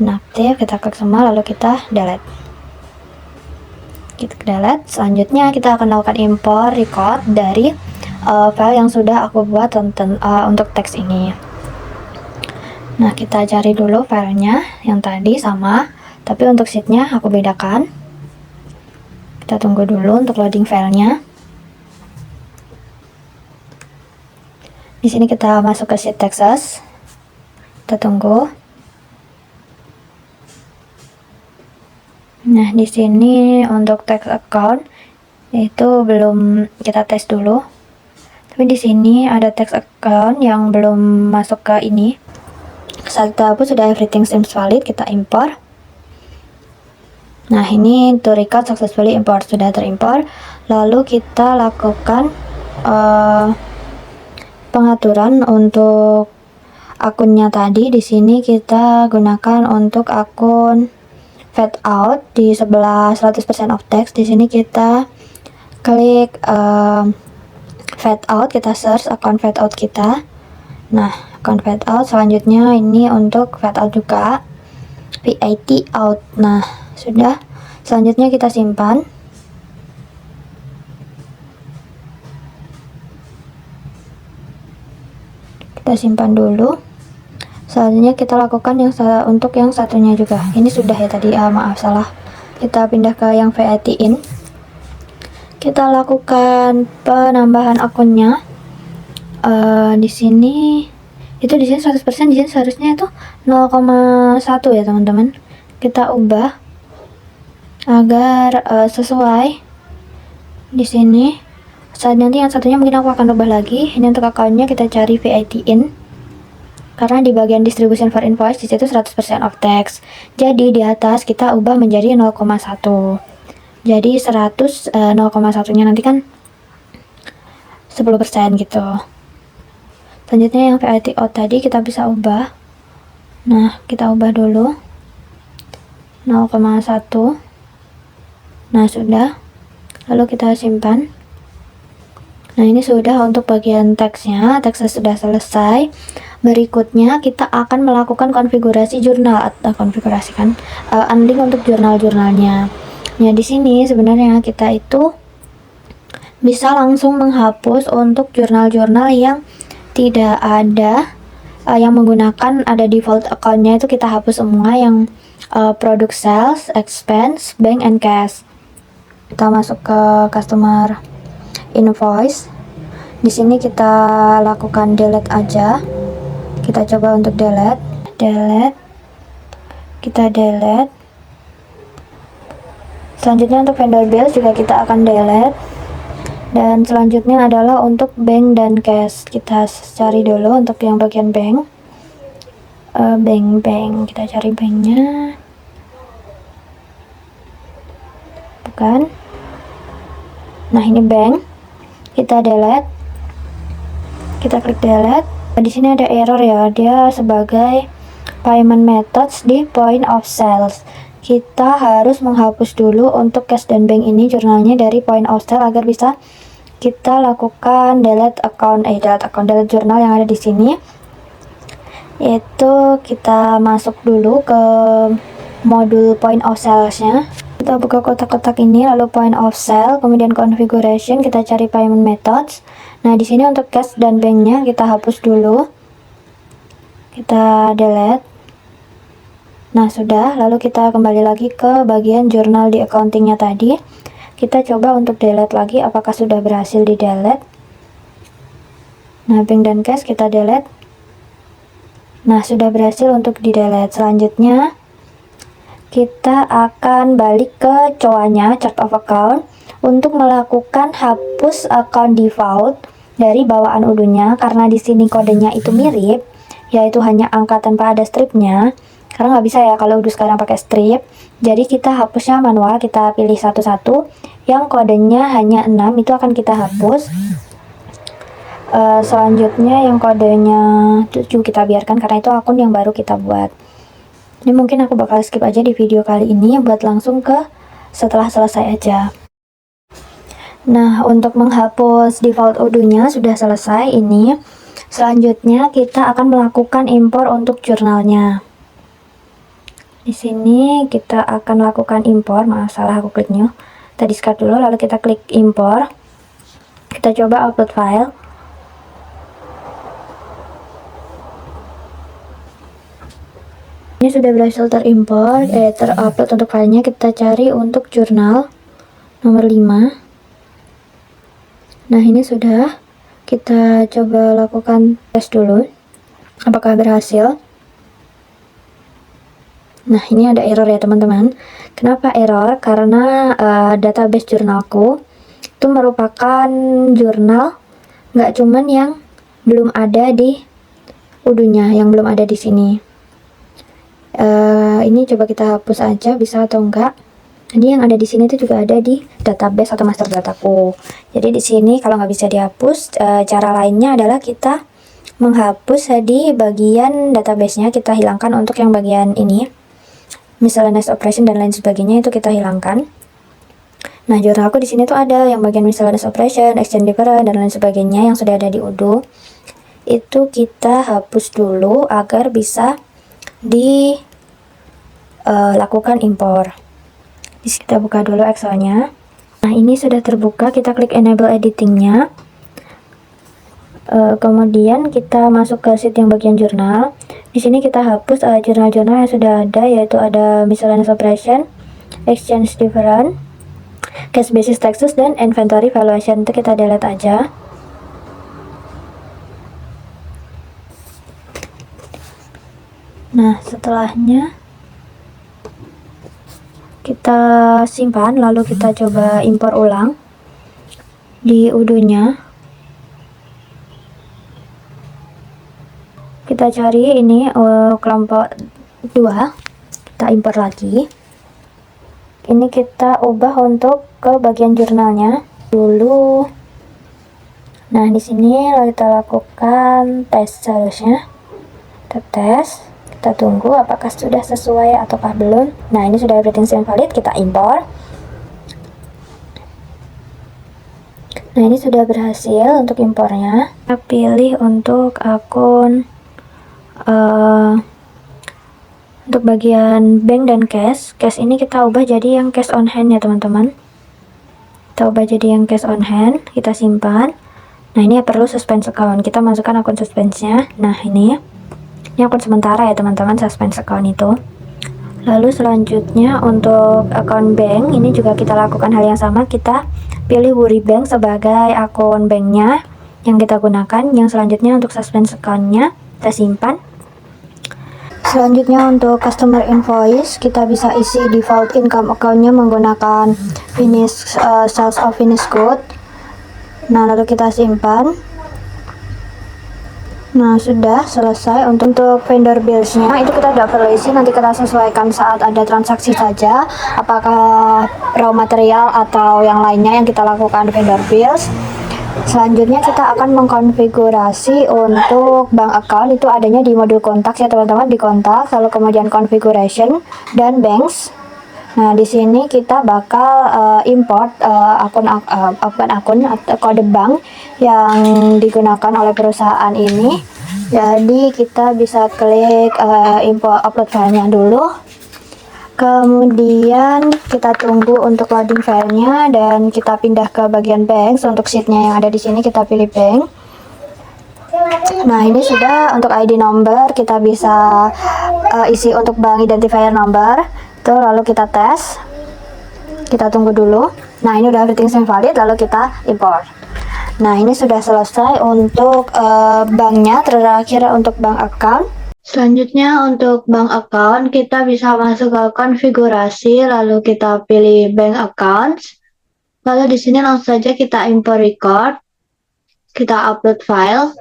Inaktif, kita klik semua lalu kita delete. Kita delete. Selanjutnya kita akan lakukan import record dari file yang sudah aku buat untuk teks ini. Nah, kita cari dulu filenya yang tadi sama, tapi untuk sheetnya aku bedakan. Kita tunggu dulu untuk loading filenya. Di sini kita masuk ke sheet taxes. Kita tunggu. Nah, di sini untuk tax account itu belum kita tes dulu. Tapi di sini ada tax account yang belum masuk ke ini. Saat kita hapus sudah everything seems valid, kita import. Nah, ini to record successfully import, sudah terimport. Lalu kita lakukan pengaturan untuk akunnya tadi. Di sini kita gunakan untuk akun fade out di sebelah 100% of tax. Di sini kita klik fade out, kita search akun fade out kita. Nah, akun fade out selanjutnya ini untuk fade out juga, VAT out. Nah, sudah. Selanjutnya kita simpan. Kita simpan dulu. Selanjutnya kita lakukan yang untuk yang satunya juga. Ini sudah ya tadi, maaf salah. Kita pindah ke yang VAT in. Kita lakukan penambahan akunnya. Di sini itu di sini 100%, di sini seharusnya itu 0,1 ya teman-teman. Kita ubah agar sesuai di sini. Saat nanti yang satunya mungkin aku akan ubah lagi. Ini untuk akunnya kita cari VAT in. Karena di bagian distribution for invoice di situ 100% of tax. Jadi di atas kita ubah menjadi 0,1. Jadi 100 0,1-nya nanti kan 10% gitu. Selanjutnya yang VAT out tadi kita bisa ubah. Nah, kita ubah dulu 0,1. Nah, sudah. Lalu kita simpan. Nah, ini sudah untuk bagian teksnya. Teksnya sudah selesai. Berikutnya kita akan melakukan konfigurasi jurnal atau konfigurasikan unlink untuk jurnal-jurnalnya. Ya, di sini sebenarnya kita itu bisa langsung menghapus untuk jurnal-jurnal yang tidak ada yang menggunakan ada default account-nya, itu kita hapus semua yang product sales, expense, bank and cash. Kita masuk ke customer invoice. Di sini kita lakukan delete aja. Kita coba untuk delete. Kita delete. Selanjutnya untuk vendor bills juga kita akan delete. Dan selanjutnya adalah untuk bank dan cash. Kita cari dulu untuk yang bagian bank. Bank. Kita cari banknya. Bukan. Nah, ini bank. Kita delete. Kita klik delete. Di sini ada error ya. Dia sebagai payment methods di point of sales. Kita harus menghapus dulu untuk cash dan bank ini jurnalnya dari point of sale agar bisa kita lakukan delete jurnal yang ada di sini. Yaitu kita masuk dulu ke modul point of sales-nya. Kita buka kotak-kotak ini, lalu point of sale, kemudian configuration, kita cari payment methods. Nah, di sini untuk cash dan banknya kita hapus dulu. Kita delete. Nah, sudah. Lalu kita kembali lagi ke bagian jurnal di accounting-nya tadi. Kita coba untuk delete lagi, apakah sudah berhasil di delete. Nah, bank dan cash kita delete. Nah, sudah berhasil untuk di delete. Selanjutnya kita akan balik ke COA-nya, chart of account, untuk melakukan hapus account default dari bawaan udunya, karena di sini kodenya itu mirip, yaitu hanya angka tanpa ada stripnya. Karena nggak bisa ya kalau udah sekarang pakai strip. Jadi kita hapusnya manual, kita pilih satu-satu. Yang kodenya hanya 6 itu akan kita hapus. Selanjutnya yang kodenya 7 kita biarkan karena itu akun yang baru kita buat. Ini mungkin aku bakal skip aja di video kali ini buat langsung ke setelah selesai aja. Nah, untuk menghapus default udunya sudah selesai ini. Selanjutnya kita akan melakukan impor untuk jurnalnya. Di sini kita akan lakukan impor, maaf salah aku klik new. Kita discard dulu, lalu kita klik impor. Kita coba upload file. Ini sudah berhasil terimpor, terupload untuk filenya. Kita cari untuk jurnal nomor 5. Nah, ini sudah. Kita coba lakukan tes dulu. Apakah berhasil? Nah, ini ada error ya teman-teman. Kenapa error? Karena database jurnalku itu merupakan jurnal nggak cuman yang belum ada di udunya, yang belum ada di sini. Ini coba kita hapus aja, bisa atau enggak. Jadi yang ada di sini itu juga ada di database atau master dataku. Jadi di sini kalau nggak bisa dihapus, cara lainnya adalah kita menghapus di bagian database-nya, kita hilangkan untuk yang bagian ini. Miscellaneous operation dan lain sebagainya itu kita hilangkan. Nah, jurnalku di sini tuh ada yang bagian miscellaneous operation, exchange different dan lain sebagainya yang sudah ada di udu. Itu kita hapus dulu agar bisa dilakukan impor. Kita buka dulu Excel-nya. Nah, ini sudah terbuka, kita klik enable editing-nya. Kemudian kita masuk ke sheet yang bagian jurnal. Di sini kita hapus jurnal-jurnal yang sudah ada, yaitu ada miscellaneous operation, exchange different, cash basis taxes, dan inventory valuation. Itu kita delete aja. Nah, setelahnya kita simpan, lalu kita coba impor ulang di udunya. Kita cari ini kelompok 2, kita impor lagi. Ini kita ubah untuk ke bagian jurnalnya dulu. Nah, di sini lalu kita lakukan tes seharusnya. Kita tes, kita tunggu apakah sudah sesuai ataukah belum. Nah, ini sudah everything valid, kita impor. Nah, ini sudah berhasil untuk impornya. Kita pilih untuk akun untuk bagian bank dan cash. Cash ini kita ubah jadi yang cash on hand ya teman-teman. Kita ubah jadi yang cash on hand, kita simpan. Nah, ini perlu suspense account, kita masukkan akun suspense-nya. Nah, ini akun sementara ya teman-teman, suspense account itu. Lalu selanjutnya untuk akun bank, ini juga kita lakukan hal yang sama. Kita pilih Wuri Bank sebagai akun banknya yang kita gunakan. Yang selanjutnya untuk suspense account-nya kita simpan. Selanjutnya untuk customer invoice, kita bisa isi default income account-nya menggunakan finish sales of finished good. Nah, lalu kita simpan. Nah, sudah selesai. Untuk vendor bills-nya itu kita tidak perlu isi, nanti kita sesuaikan saat ada transaksi saja, apakah raw material atau yang lainnya yang kita lakukan vendor bills. Selanjutnya kita akan mengkonfigurasi untuk bank account, itu adanya di modul kontak ya teman-teman, di kontak, lalu kemudian configuration dan banks. Nah, di sini kita bakal import akun atau kode bank yang digunakan oleh perusahaan ini. Jadi kita bisa klik import upload filenya dulu. Kemudian kita tunggu untuk loading filenya dan kita pindah ke bagian bank. Untuk sheetnya yang ada di sini kita pilih bank. Nah, ini sudah untuk ID number kita bisa isi untuk bank identifier number. Tuh, lalu kita tes. Kita tunggu dulu. Nah, ini udah everything valid, lalu kita import. Nah, ini sudah selesai untuk banknya. Terakhir untuk bank account. Selanjutnya untuk bank account, kita bisa masuk ke konfigurasi, lalu kita pilih bank accounts. Lalu di sini langsung saja kita import record. Kita upload file.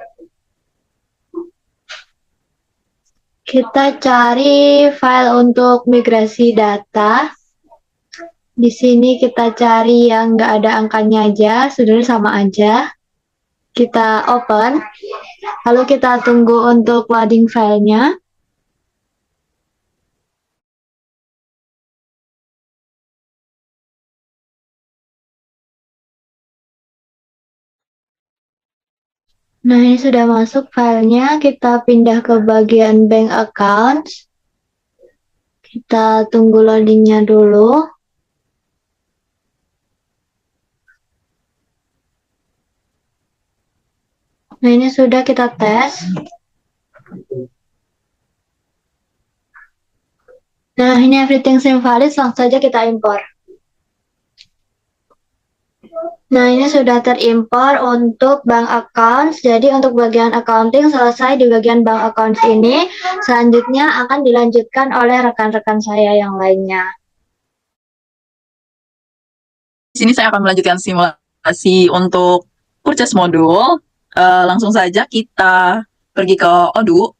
Kita cari file untuk migrasi data. Di sini kita cari yang nggak ada angkanya aja, sebenarnya sama aja. Kita open, lalu kita tunggu untuk loading filenya. Nah, ini sudah masuk filenya. Kita pindah ke bagian bank accounts. Kita tunggu loadingnya dulu. Nah, ini sudah kita tes. Nah, ini everything valid, langsung saja kita import. Nah, ini sudah terimpor untuk bank accounts. Jadi untuk bagian accounting selesai di bagian bank accounts ini. Selanjutnya akan dilanjutkan oleh rekan-rekan saya yang lainnya.
Di sini saya akan melanjutkan simulasi untuk purchase modul. Langsung saja kita pergi ke Odoo.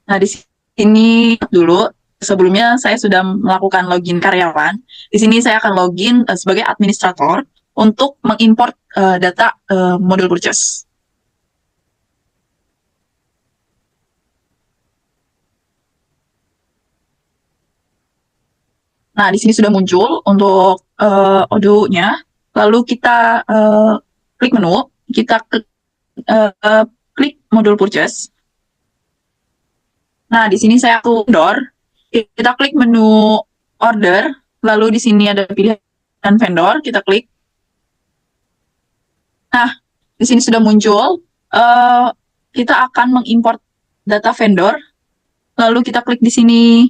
Nah, di sini dulu sebelumnya saya sudah melakukan login karyawan. Di sini saya akan login sebagai administrator untuk mengimport data modul purchase. Nah, di sini sudah muncul untuk Odoo-nya. Lalu kita klik menu, kita klik modul purchase. Nah, di sini saya vendor. Kita klik menu order, lalu di sini ada pilihan vendor, kita klik. Nah, di sini sudah muncul. Kita akan mengimport data vendor. Lalu kita klik di sini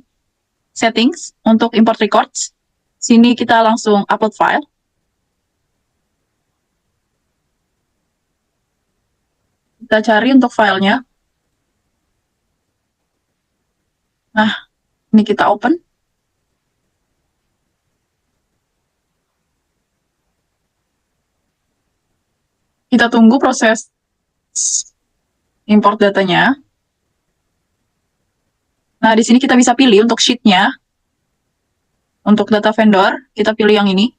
settings untuk import records. Sini kita langsung upload file. Kita cari untuk filenya. Nah, ini kita open. Kita tunggu proses import datanya. Nah, di sini kita bisa pilih untuk sheet-nya. Untuk data vendor, kita pilih yang ini.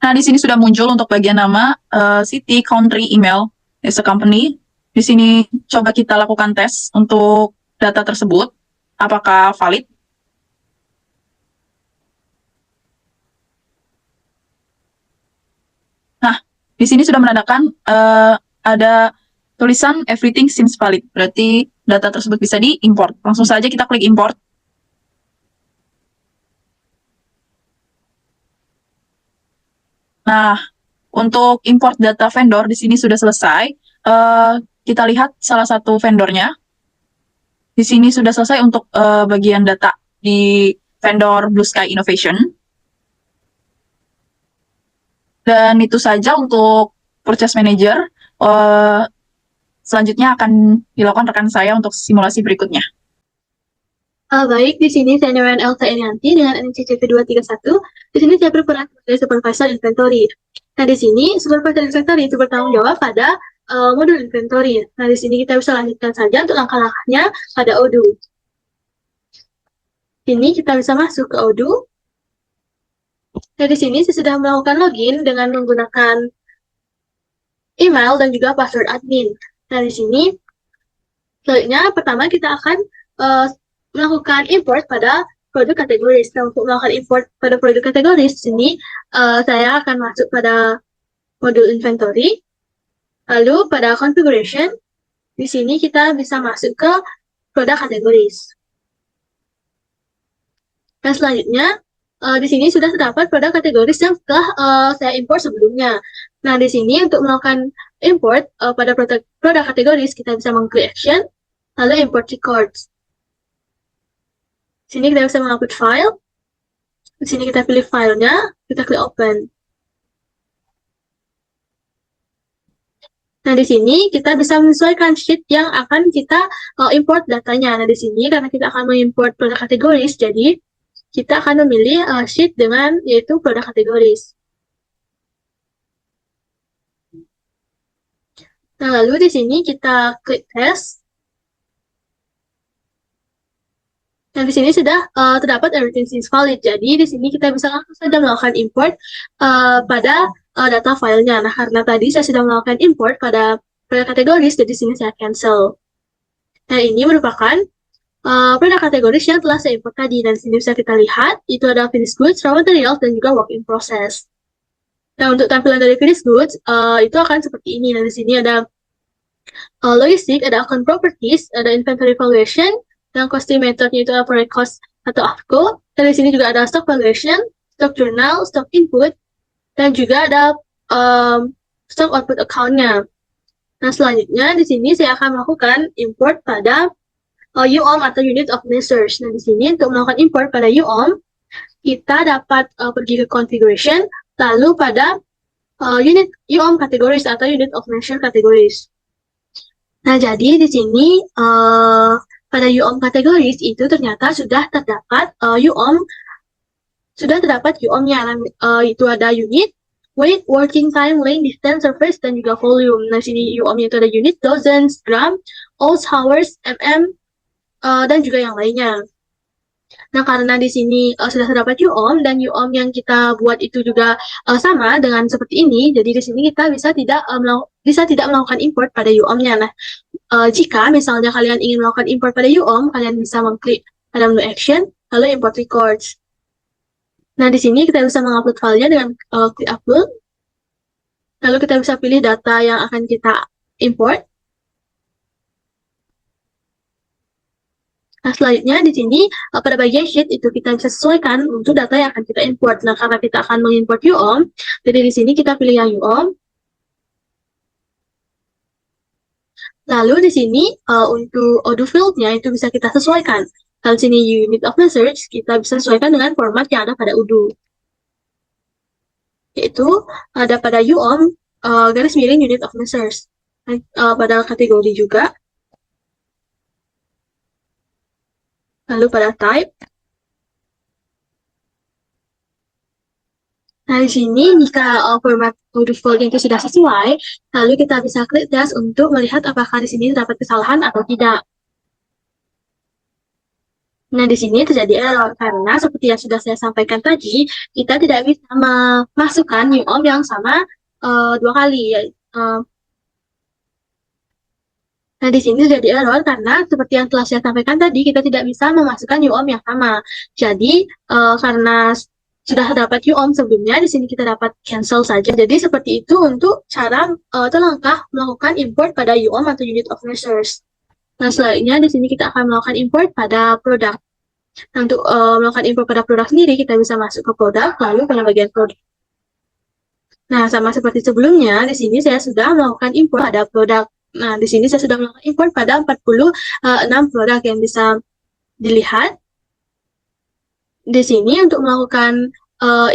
Nah, di sini sudah muncul untuk bagian nama, city, country, email, as a company. Di sini coba kita lakukan tes untuk data tersebut, apakah valid. Nah, di sini sudah menandakan ada tulisan everything seems valid, berarti data tersebut bisa diimport. Langsung saja kita klik import. Nah, untuk import data vendor di sini sudah selesai. Kita lihat salah satu vendornya. Di sini sudah selesai untuk bagian data di vendor Blue Sky Innovation. Dan itu saja untuk Purchase Manager. Selanjutnya akan dilakukan rekan saya untuk simulasi berikutnya.
Baik, di sini saya Newen Elsa Irianti dengan NCCP 231. Di sini saya berperan sebagai Supervisor Inventory. Nah, di sini Supervisor Inventory itu bertanggung jawab pada modul inventory. Nah, di sini kita bisa lanjutkan saja untuk langkah-langkahnya pada Odoo. Ini kita bisa masuk ke Odoo. Nah, di sini saya sudah melakukan login dengan menggunakan email dan juga password admin. Nah, di sini selanjutnya pertama kita akan melakukan import pada produk kategoris. Nah, untuk melakukan import pada produk kategoris, di sini saya akan masuk pada modul inventory, lalu pada configuration, di sini kita bisa masuk ke produk kategoris. Nah, selanjutnya di sini sudah terdapat produk kategoris yang telah saya import sebelumnya. Nah, di sini untuk melakukan import pada produk kategoris, kita bisa mengklik action, lalu import records. Di sini kita bisa mengupload file. Di sini kita pilih filenya, kita klik open. Nah, di sini kita bisa menyesuaikan sheet yang akan kita import datanya. Nah, di sini karena kita akan mengimport produk kategoris, jadi kita akan memilih sheet dengan yaitu produk kategoris. Nah, lalu di sini kita klik test. Nah, di sini sudah terdapat everything is valid. Jadi, di sini kita bisa langsung saja melakukan import pada data filenya. Nah, karena tadi saya sudah melakukan import pada kategoris, jadi di sini saya cancel. Nah, ini merupakan produk kategoris yang telah saya import tadi. Dan di sini bisa kita lihat, itu ada finished goods, raw materials, dan juga work in process. Nah, untuk tampilan dari finished goods, itu akan seperti ini. Nah, di sini ada logistik, ada account properties, ada inventory valuation, dan costing methodnya itu apa cost atau AFCO. Dan di sini juga ada stock valuation, stock journal, stock input, dan juga ada stock output account-nya. Nah, selanjutnya di sini saya akan melakukan import pada UOM atau unit of measures. Nah, di sini untuk melakukan import pada UOM, kita dapat pergi ke configuration, lalu pada unit UOM categories atau unit of measure categories. Nah, jadi di sini pada UOM categories itu ternyata sudah terdapat UOM-nya. Itu ada unit, weight, working time, length, distance, surface, dan juga volume. Nah, sini UOM-nya itu ada unit, dozens, gram, ounce, hours, mm, dan juga yang lainnya. Nah, karena di sini sudah terdapat UOM dan UOM yang kita buat itu juga sama dengan seperti ini, jadi di sini kita bisa tidak melakukan import pada UOM-nya. Nah, jika misalnya kalian ingin melakukan import pada UOM, kalian bisa mengklik pada menu action, lalu import records. Nah, di sini kita bisa mengupload filenya dengan klik upload. Lalu kita bisa pilih data yang akan kita import. Nah, selanjutnya di sini pada bagian sheet itu kita bisa sesuaikan untuk data yang akan kita import. Nah, karena kita akan mengimport UOM, jadi di sini kita pilih yang UOM. Lalu di sini untuk ODO field-nya itu bisa kita sesuaikan. Kalau sini unit of research, kita bisa sesuaikan dengan format yang ada pada UDO. Yaitu ada pada UOM, garis miring unit of measures. Pada kategori juga. Lalu pada type. Nah, di sini jika format ODO field itu sudah sesuai, lalu kita bisa klik test untuk melihat apakah di sini terdapat kesalahan atau tidak. Nah, di sini terjadi error karena seperti yang sudah saya sampaikan tadi, kita tidak bisa memasukkan UOM yang sama dua kali. Nah, di sini terjadi error karena seperti yang telah saya sampaikan tadi, kita tidak bisa memasukkan UOM yang sama. Jadi, karena sudah dapat UOM sebelumnya, di sini kita dapat cancel saja. Jadi, seperti itu untuk cara atau langkah melakukan import pada UOM atau unit of measures. Nah, selanjutnya di sini kita akan melakukan import pada produk. Nah, untuk melakukan import pada produk sendiri, kita bisa masuk ke produk, lalu pada bagian produk. Nah, sama seperti sebelumnya, di sini saya sudah melakukan import pada produk. Nah, di sini saya sudah melakukan import pada 46 produk yang bisa dilihat. Di sini untuk melakukan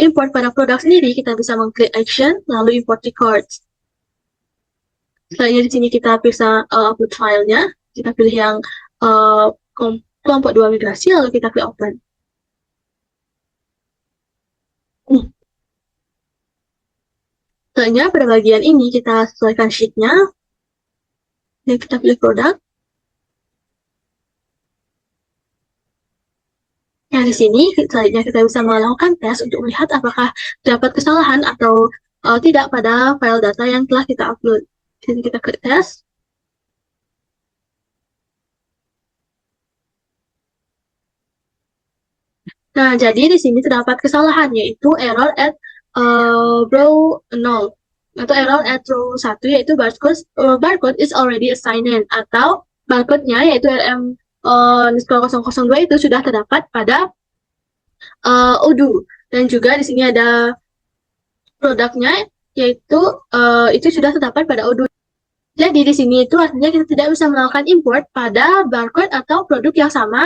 import pada produk sendiri, kita bisa mengklik action, lalu import records. Selanjutnya di sini kita bisa upload filenya. Kita pilih yang kelompok 2 migrasi, lalu kita klik open. Selanjutnya pada bagian ini kita sesuaikan sheet-nya. Dan kita pilih produk. Nah, di sini selanjutnya kita bisa melakukan tes untuk melihat apakah terdapat kesalahan atau tidak pada file data yang telah kita upload. Di sini kita klik tes. Nah, jadi di sini terdapat kesalahan, yaitu error at row 0 atau error at row 1, yaitu barcode is already assigned, atau barcode-nya yaitu RM underscore 002 itu sudah terdapat pada Odoo. Dan juga di sini ada produknya, yaitu itu sudah terdapat pada Odoo. Jadi di sini itu artinya kita tidak bisa melakukan import pada barcode atau produk yang sama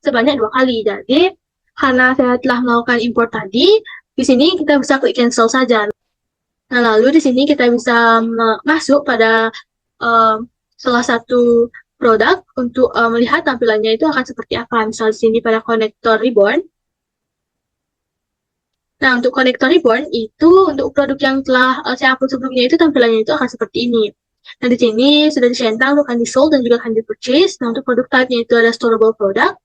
sebanyak 2 kali. Jadi karena saya telah melakukan import tadi, di sini kita bisa klik cancel saja. Nah, lalu di sini kita bisa masuk pada salah satu produk untuk melihat tampilannya itu akan seperti apa. Misal di sini pada konektor ribbon. Nah, untuk konektor ribbon itu untuk produk yang telah saya upload sebelumnya itu tampilannya itu akan seperti ini. Nah, di sini sudah disentang untuk akan di-sold dan juga akan di-purchase. Nah, untuk produk type-nya itu ada storable product.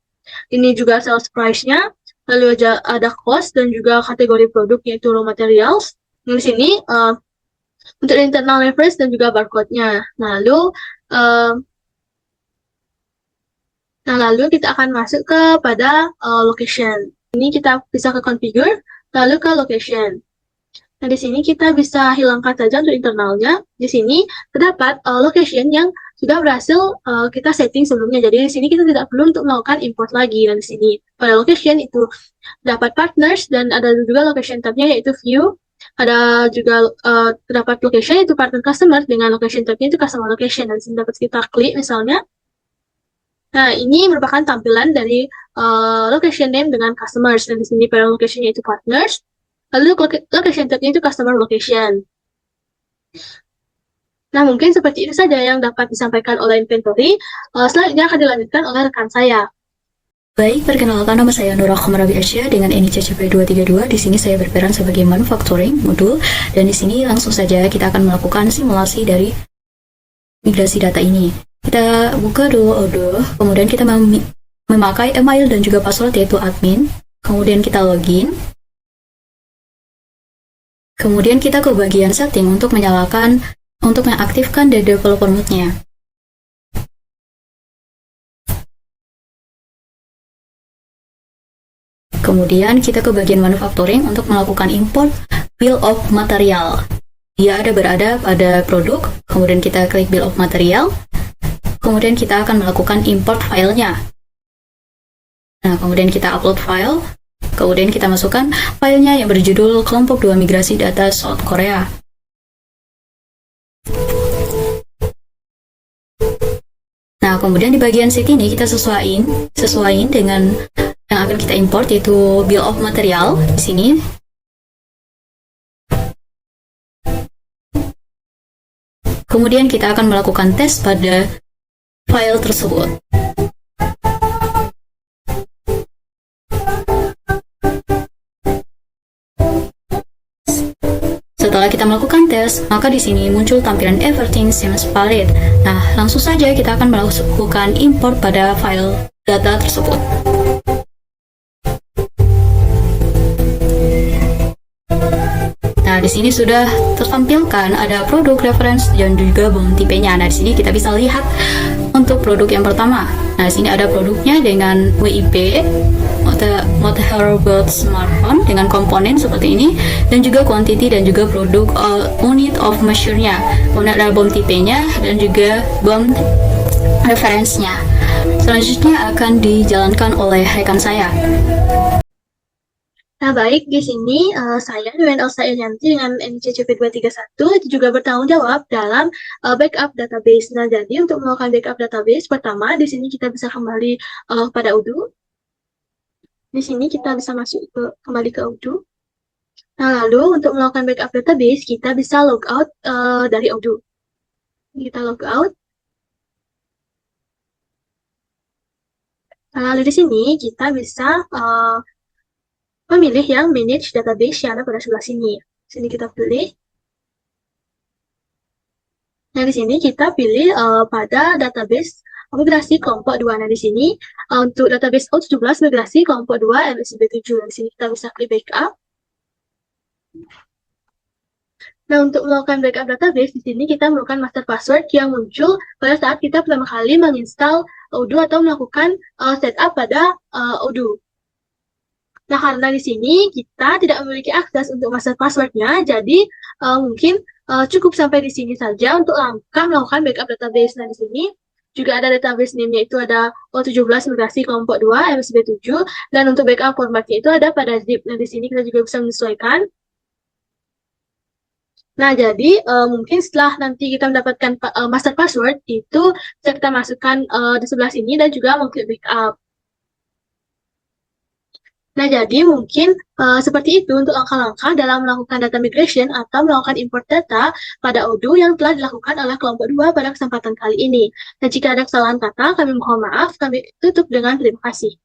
Ini juga sales price-nya. Lalu ada cost dan juga kategori produk yaitu raw materials. Nah, di sini untuk internal reference dan juga barcode-nya. Lalu kita akan masuk kepada location. Ini kita bisa ke configure, lalu ke location. Nah, di sini kita bisa hilangkan saja untuk internalnya. Di sini terdapat location yang sudah berhasil kita setting sebelumnya. Jadi di sini kita tidak perlu untuk melakukan import lagi. Dan di sini pada location itu dapat partners dan ada juga location tab-nya yaitu view. Ada juga terdapat location itu partner customer dengan location tab-nya itu customer location. Dan di sini dapat kita klik misalnya. Nah, ini merupakan tampilan dari location name dengan customers. Dan di sini pada location-nya itu partners. Lalu location tab-nya itu customer location. Nah, mungkin seperti itu saja yang dapat disampaikan oleh inventory. Selanjutnya akan dilanjutkan oleh rekan saya.
Baik, perkenalkan nama saya Nurah Komarabi Asia dengan NIC CP232. Di sini saya berperan sebagai manufacturing modul dan di sini langsung saja kita akan melakukan simulasi dari migrasi data ini. Kita buka dulu Odoo, kemudian kita memakai email dan juga password yaitu admin. Kemudian kita login. Kemudian kita ke bagian setting untuk mengaktifkan the developer mode-nya. Kemudian kita ke bagian manufacturing untuk melakukan import bill of material. Dia berada pada produk, kemudian kita klik bill of material, kemudian kita akan melakukan import filenya. Nah, kemudian kita upload file, kemudian kita masukkan filenya yang berjudul kelompok 2 migrasi data South Korea. Nah, kemudian di bagian sheet ini kita sesuaiin dengan yang akan kita import yaitu bill of material di sini. Kemudian kita akan melakukan tes pada file tersebut. Setelah kita melakukan tes, maka di sini muncul tampilan everything seems valid. Nah, langsung saja kita akan melakukan import pada file data tersebut. Nah, di sini sudah tertampilkan ada produk reference dan juga BOM tipenya. Nah, di sini kita bisa lihat untuk produk yang pertama. Nah, di sini ada produknya dengan WIP, motherboard smartphone dengan komponen seperti ini, dan juga quantity dan juga produk unit of measure-nya. Kemudian ada BOM tipenya dan juga BOM reference-nya. Selanjutnya akan dijalankan oleh rekan saya.
Nah, baik, di sini saya Nuan Elsa Irianti dengan NIC CP231 itu juga bertanggung jawab dalam backup database. Nah, jadi untuk melakukan backup database, pertama di sini kita bisa kembali pada Odoo. Di sini kita bisa masuk kembali ke Odoo. Nah, lalu untuk melakukan backup database, kita bisa logout dari Odoo. Kita logout. Nah, lalu di sini kita bisa memilih yang manage database yang ada pada sebelah sini. Sini kita pilih. Nah, di sini kita pilih pada database migrasi kelompok 2. Nah, di sini untuk database O17 migrasi kelompok 2 MSIB7. Di sini kita bisa klik backup. Nah, untuk melakukan backup database, di sini kita memerlukan master password yang muncul pada saat kita pertama kali menginstal Odoo atau melakukan setup pada Odoo. Nah, karena di sini kita tidak memiliki akses untuk master passwordnya, jadi mungkin cukup sampai di sini saja untuk langkah melakukan backup database. Nah, di sini juga ada database name-nya itu ada O17 migrasi kelompok 2 MSB 7, dan untuk backup formatnya itu ada pada zip. Nah, di sini kita juga bisa menyesuaikan. Nah, jadi mungkin setelah nanti kita mendapatkan master password, itu bisa kita masukkan di sebelah sini dan juga mengklik backup. Nah, jadi mungkin seperti itu untuk langkah-langkah dalam melakukan data migration atau melakukan import data pada Odoo yang telah dilakukan oleh kelompok 2 pada kesempatan kali ini. Dan jika ada kesalahan kata, kami mohon maaf, kami tutup dengan terima kasih.